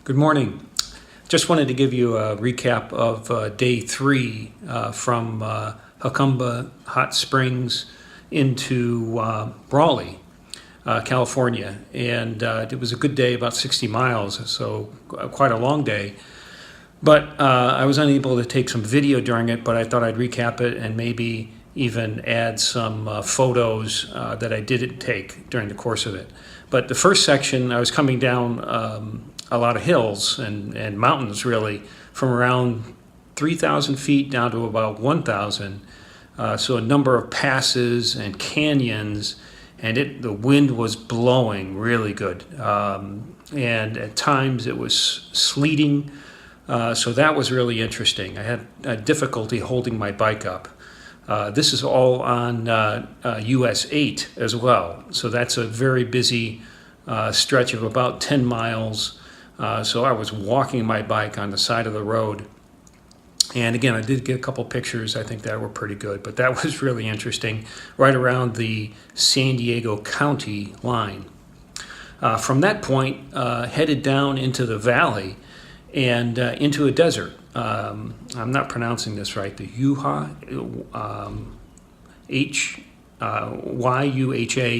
Good morning. Just wanted to give you a recap of day 3 from Jacumba Hot Springs into Brawley, California. And it was a good day, about 60 miles, so quite a long day. But I was unable to take some video during it, but I thought I'd recap it and maybe even add some photos that I didn't take during the course of it. But the first section, I was coming down a lot of hills and mountains, really, from around 3,000 feet down to about 1,000. So a number of passes and canyons, and the wind was blowing really good. And at times it was sleeting, so that was really interesting. I had difficulty holding my bike up. This is all on US 8 as well, so that's a very busy stretch of about 10 miles. So I was walking my bike on the side of the road. And again, I did get a couple pictures, I think that were pretty good, but that was really interesting, right around the San Diego County line. From that point, headed down into the valley and into a desert. I'm not pronouncing this right, the Yuha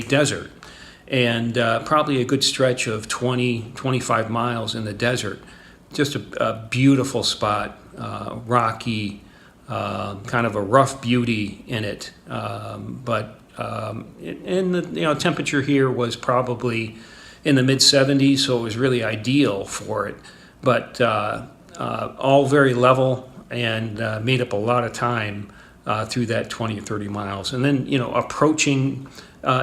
desert. And probably a good stretch of 25 miles in the desert. Just a beautiful spot, rocky, kind of a rough beauty in it. But the temperature here was probably in the mid-70s, so it was really ideal for it. But all very level and made up a lot of time through that 20 or 30 miles. And then, approaching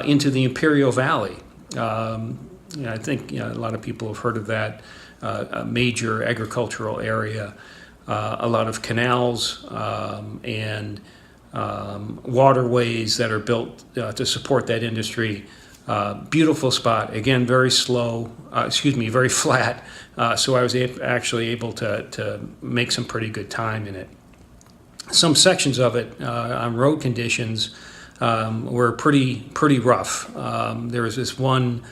into the Imperial Valley. I think a lot of people have heard of that, a major agricultural area, a lot of canals and waterways that are built to support that industry. Beautiful spot, again, very very flat, so I was actually able to make some pretty good time in it. Some sections of it on road conditions were pretty rough. There was this one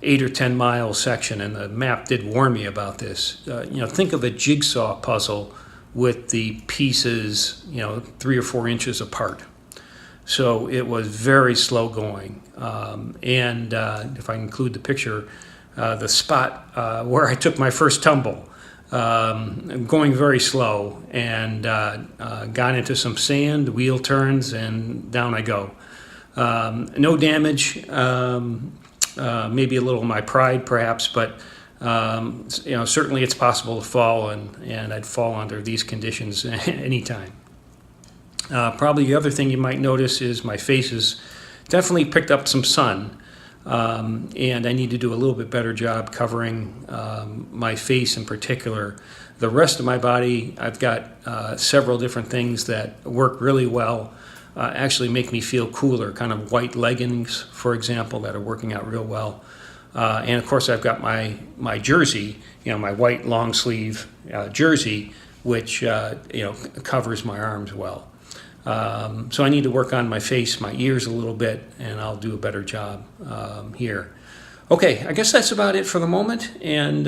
8 or 10 mile section, and the map did warn me about this. Think of a jigsaw puzzle with the pieces, 3 or 4 inches apart. So it was very slow going. And if I include the picture, the spot where I took my first tumble, going very slow, and got into some sand, wheel turns, and down I go. No damage, maybe a little of my pride perhaps, but certainly it's possible to fall, and I'd fall under these conditions anytime. Probably the other thing you might notice is my face has definitely picked up some sun. And I need to do a little bit better job covering my face in particular. The rest of my body, I've got several different things that work really well, actually make me feel cooler, kind of white leggings, for example, that are working out real well. And of course, I've got my jersey, my white long sleeve jersey, which covers my arms well. So I need to work on my face, my ears a little bit, and I'll do a better job here. Okay, I guess that's about it for the moment, and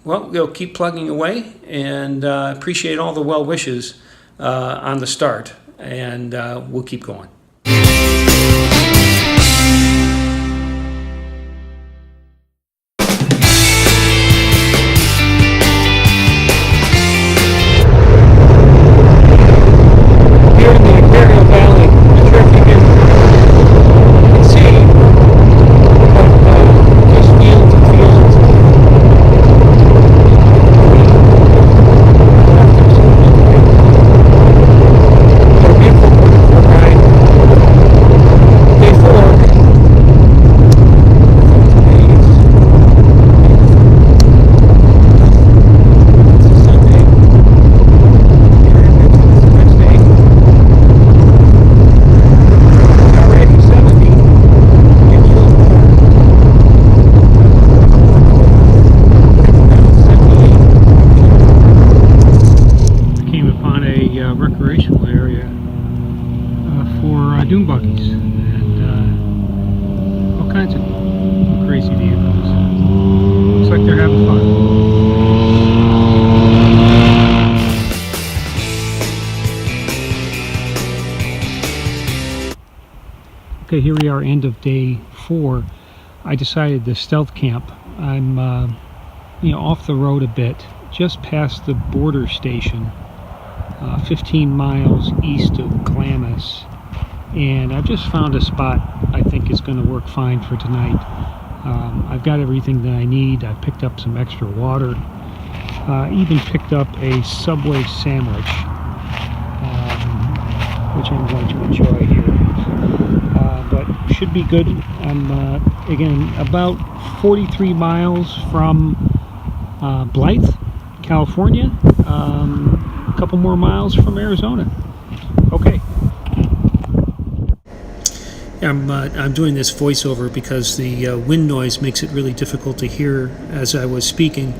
we'll keep plugging away, and appreciate all the well wishes on the start, and we'll keep going. Ride Okay, here we are, end of day 4. I decided to stealth camp. I'm off the road a bit, just past the border station, 15 miles east of Glamis, and I've just found a spot I think is going to work fine for tonight. I've got everything that I need. I picked up some extra water, even picked up a Subway sandwich, which I'm going to enjoy here. But should be good. I'm again about 43 miles from Blythe, California, a couple more miles from Arizona. Okay. I'm doing this voiceover because the wind noise makes it really difficult to hear as I was speaking.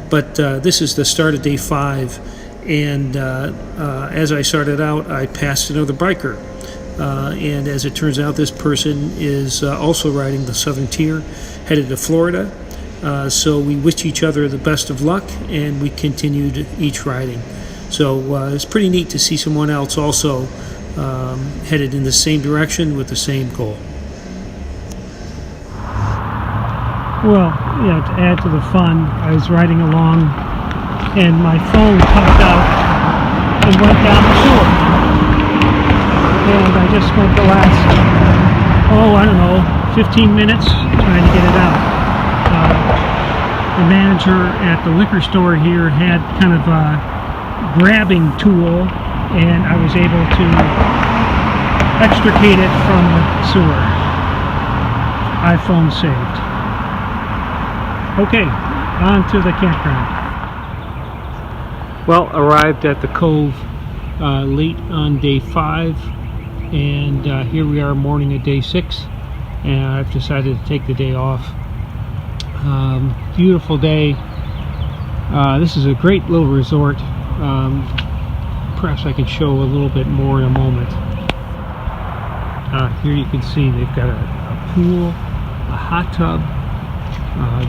But this is the start of day 5, and as I started out, I passed another biker. And as it turns out, this person is also riding the Southern Tier, headed to Florida. So we wished each other the best of luck, and we continued each riding. So it's pretty neat to see someone else also headed in the same direction with the same goal. Well, to add to the fun, I was riding along, and my phone popped out and went down the sewer. And I just spent the last, 15 minutes trying to get it out. The manager at the liquor store here had kind of a grabbing tool, and I was able to extricate it from the sewer. iPhone saved. Okay, on to the campground. Well, arrived at the Cove late on day 5. And here we are, morning of day 6, and I've decided to take the day off. Beautiful day. This is a great little resort. Perhaps I can show a little bit more in a moment. Here you can see they've got a pool, a hot tub,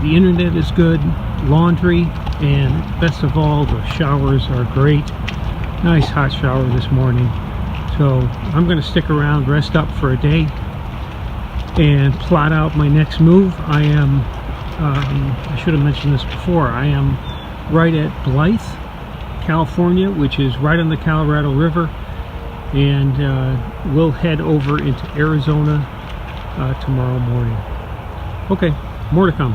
the internet is good, laundry, and best of all, the showers are great. Nice hot shower this morning. So I'm going to stick around, rest up for a day, and plot out my next move. I am, I should have mentioned this before, I am right at Blythe, California, which is right on the Colorado River, and we'll head over into Arizona tomorrow morning. Okay, more to come.